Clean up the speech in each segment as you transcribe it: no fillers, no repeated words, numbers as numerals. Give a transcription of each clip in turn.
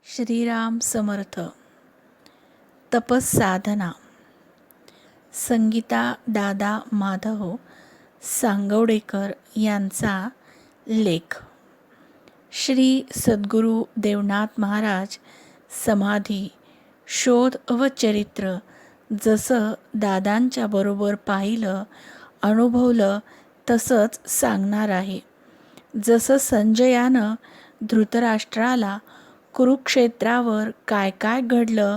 श्रीराम समर्थ. तपसाधना. संगीता दादा माधव सांगवडेकर यांचा लेख. श्री सद्गुरू देवनाथ महाराज समाधी शोध व चरित्र जसं दादांच्या बरोबर पाहिलं, अनुभवलं तसंच सांगणार आहे. जसं संजयानं धृतराष्ट्राला कुरुक्षेत्रावर काय काय घडलं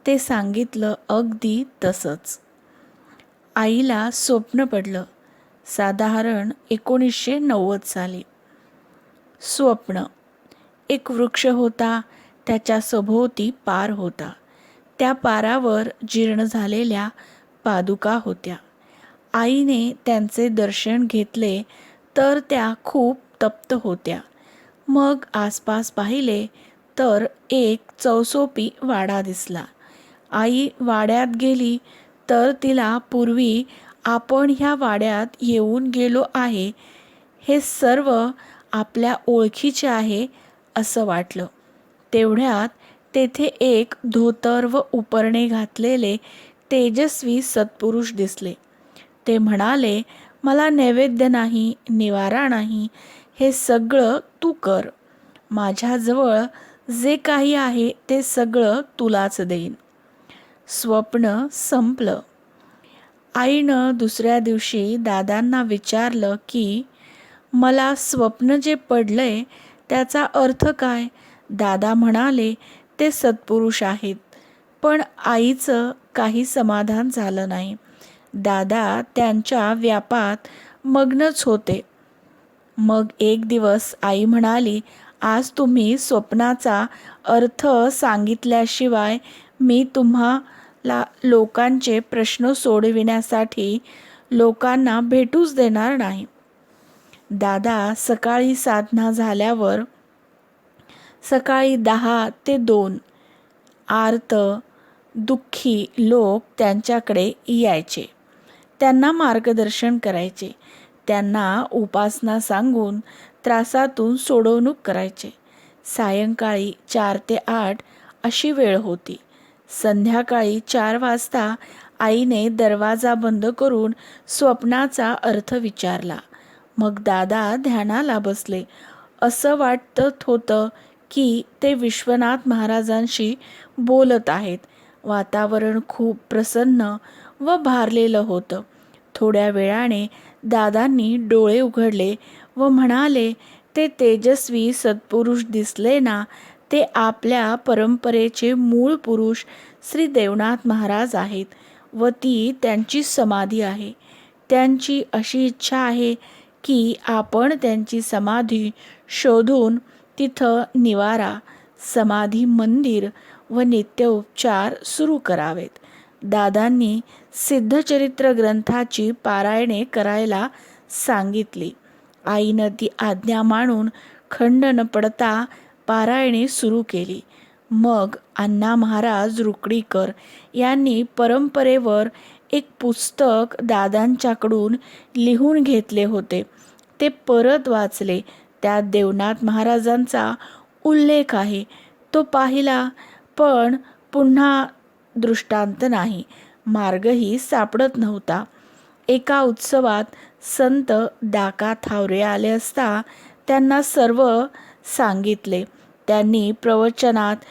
ते सांगितलं, अगदी तसंच. आईला स्वप्न पडलं. साधारण 1990 साली. स्वप्न. एक वृक्ष होता, त्याच्या सभोवती पार होता. त्या पारावर जीर्ण झालेल्या पादुका होत्या. आईने त्यांचे दर्शन घेतले तर त्या खूप तप्त होत्या. मग आसपास पाहिले तर एक चौसोपी वाडा दिसला. आई वाड्यात गेली तर तिला पूर्वी आपण ह्या वाड्यात येऊन गेलो आहे, हे सर्व आपल्या ओळखीचे आहे असं वाटलं. तेवढ्यात तेथे एक धोतर व उपरणे घातलेले तेजस्वी सत्पुरुष दिसले. ते म्हणाले, मला नैवेद्य नाही, निवारा नाही, हे सगळं तू कर. माझ्याजवळ जे काही आहे ते सगळं तुलाच देईन. स्वप्न संपलं. आईनं दुसऱ्या दिवशी दादांना विचारलं की मला स्वप्न जे पडलंय त्याचा अर्थ काय? दादा म्हणाले, ते सत्पुरुष आहेत. पण आईचं काही समाधान झालं नाही. दादा त्यांच्या व्यापात मग्नच होते. मग एक दिवस आई म्हणाली, आज तुम्ही स्वप्नाचा अर्थ सांगितल्याशिवाय मी तुम्हाला लोकांचे प्रश्न सोडविण्यासाठी लोकांना भेटूच देणार नाही. दादा सकाळी साधना झाल्यावर सकाळी 10 ते 2 आर्त दुःखी लोक त्यांच्याकडे यायचे. त्यांना मार्गदर्शन करायचे. त्यांना उपासना सांगून त्रासातून सोडवणूक करायचे. सायंकाळी 4 ते 8 अशी वेळ होती. संध्याकाळी 4 वाजता आईने दरवाजा बंद करून स्वप्नाचा अर्थ विचारला. मग दादा ध्यानाला बसले. असं वाटत होतं की ते विश्वनाथ महाराजांशी बोलत आहेत. वातावरण खूप प्रसन्न व भारलेलं होतं. थोड्या वेळाने दादांनी डोळे उघडले व म्हणाले, ते तेजस्वी सत्पुरुष दिसले ना, ते आपल्या परंपरेचे मूळ पुरुष श्री देवनाथ महाराज आहेत व ती त्यांची समाधी आहे. त्यांची अशी इच्छा आहे की आपण त्यांची समाधी शोधून तिथं निवारा, समाधी मंदिर व नित्योपचार सुरू करावेत. दादांनी सिद्धचरित्र ग्रंथाची पारायणे करायला सांगितली. आईनं ती आज्ञा मानून खंड न पडता पारायणे सुरू केली. मग अण्णा महाराज रुकडीकर यांनी परंपरेवर एक पुस्तक दादांच्याकडून लिहून घेतले होते. ते परत वाचले. त्यात देवनाथ महाराजांचा उल्लेख आहे. तो पाहिला, पण पुन्हा दृष्टांत नाही, मार्गही सापडत नव्हता. एका उत्सवात संत दाका थावरे आले असता त्यांना सर्व सांगितले. त्यांनी प्रवचनात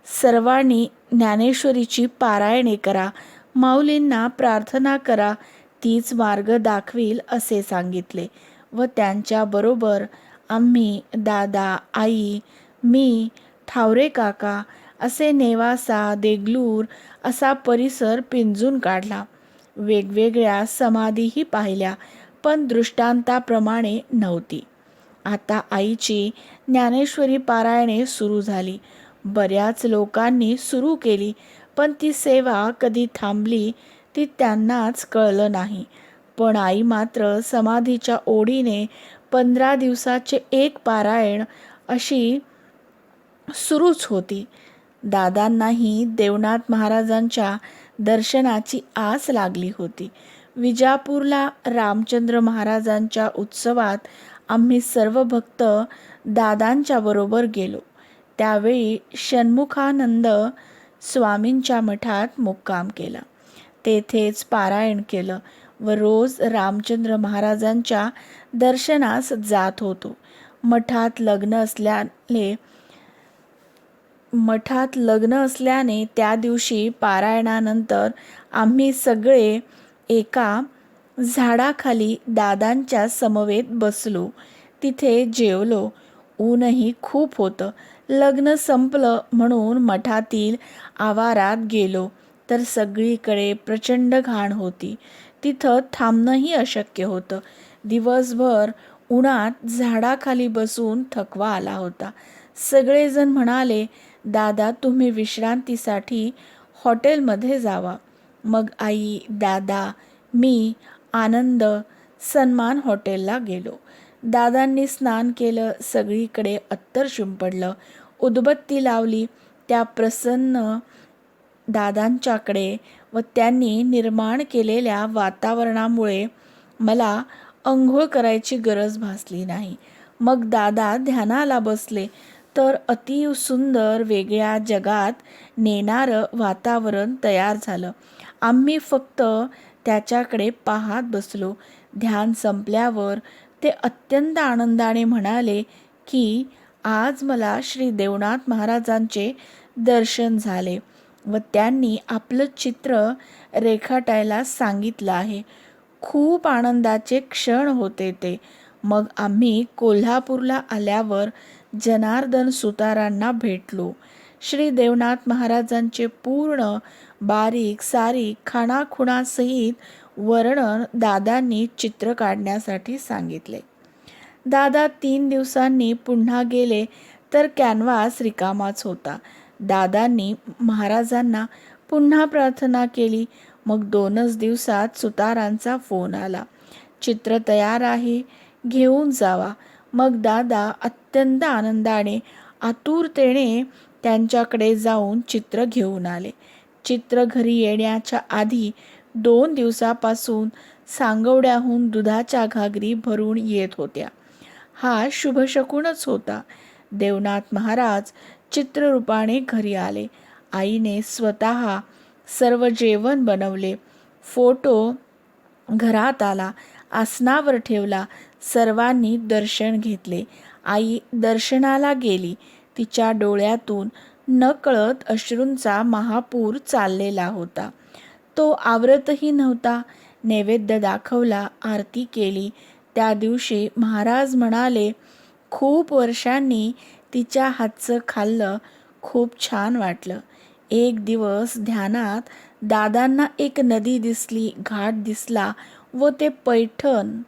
सर्वांनी ज्ञानेश्वरीची पारायणे करा, माऊलींना प्रार्थना करा, तीच मार्ग दाखवील असे सांगितले. व त्यांच्याबरोबर आम्ही, दादा, आई, मी, थावरे काका असे नेवासा, देगलूर असा परिसर पिंजून काढला. वेगवेगळ्या समाधीही पाहिल्या, पण दृष्टांताप्रमाणे नव्हती. आता आईची ज्ञानेश्वरी पारायणे सुरू झाली. बऱ्याच लोकांनी सुरू केली, पण ती सेवा कधी थांबली ती त्यांनाच कळलं नाही. पण आई मात्र समाधीच्या ओढीने 15 दिवसाचे एक पारायण अशी सुरूच होती. दादांनाही देवनाथ महाराजांच्या दर्शनाची आस लागली होती. विजापूरला रामचंद्र महाराजांच्या उत्सवात आम्ही सर्व भक्त दादांच्या बरोबर गेलो. त्यावेळी षण्मुखानंद स्वामींच्या मठात मुक्काम केला. तेथेच पारायण केलं व रोज रामचंद्र महाराजांच्या दर्शनास जात होतो. मठात लग्न असल्याने त्या दिवशी पारायणानंतर आम्ही सगळे एका झाडाखाली दादांच्या समवेत बसलो. तिथे जेवलो. ऊनही खूप होतं. लग्न संपलं म्हणून मठातील आवारात गेलो तर सगळीकडे प्रचंड घाण होती. तिथं थांबणंही अशक्य होतं. दिवसभर उन्हात झाडाखाली बसून थकवा आला होता. सगळेजण म्हणाले, दादा तुम्ही विश्रांतीसाठी हॉटेलमध्ये जावा. मग आई, दादा, मी, आनंद सन्मान हॉटेलला गेलो. दादांनी स्नान केलं. सगळीकडे अत्तर शिंपडलं. उदबत्ती लावली. त्या प्रसन्न दादांच्याकडे व त्यांनी निर्माण केलेल्या वातावरणामुळे मला अंघोळ करायची गरज भासली नाही. मग दादा ध्यानाला बसले तर अति सुंदर वेगळ्या जगात नेणारं वातावरण तयार झालं. आम्ही फक्त त्याच्याकडे पाहत बसलो. ध्यान संपल्यावर ते अत्यंत आनंदाने म्हणाले की आज मला श्री देवनाथ महाराजांचे दर्शन झाले व त्यांनी आपलं चित्र रेखाटायला सांगितलं आहे. खूप आनंदाचे क्षण होते ते. मग आम्ही कोल्हापूरला आल्यावर जनार्दन सुतारांना भेटलो. श्री देवनाथ महाराजांचे पूर्ण बारीक सारीक खाणाखुणासहित वर्णन दादांनी चित्र काढण्यासाठी सांगितले. दादा 3 दिवसांनी पुन्हा गेले तर कॅनव्हास रिकामाच होता. दादांनी महाराजांना पुन्हा प्रार्थना केली. मग 2च दिवसात सुतारांचा फोन आला, चित्र तयार आहे, घेऊन जावा. मग दादा अत्यंत आनंदाने आतुरतेने त्यांच्याकडे जाऊन चित्र घेऊन आले. चित्र घरी येण्याच्या आधी 2 दिवसापासून सांगवड्याहून दुधाच्या घागरी भरून येत होत्या. हा शुभशकुनच होता. देवनाथ महाराज चित्ररूपाने घरी आले. आईने स्वतः सर्व जेवण बनवले. फोटो घरात आला, आसनावर ठेवला. सर्वांनी दर्शन घेतले. आई दर्शनाला गेली. तिच्या डोळ्यातून नकळत अश्रूंचा महापूर चाललेला होता. तो आवरतही नव्हता. नैवेद्य दाखवला, आरती केली. त्या दिवशी महाराज म्हणाले, खूप वर्षांनी तिच्या हातचं खाल्लं, खूप छान वाटलं. एक दिवस ध्यानात दादांना एक नदी दिसली, घाट दिसला व ते पैठण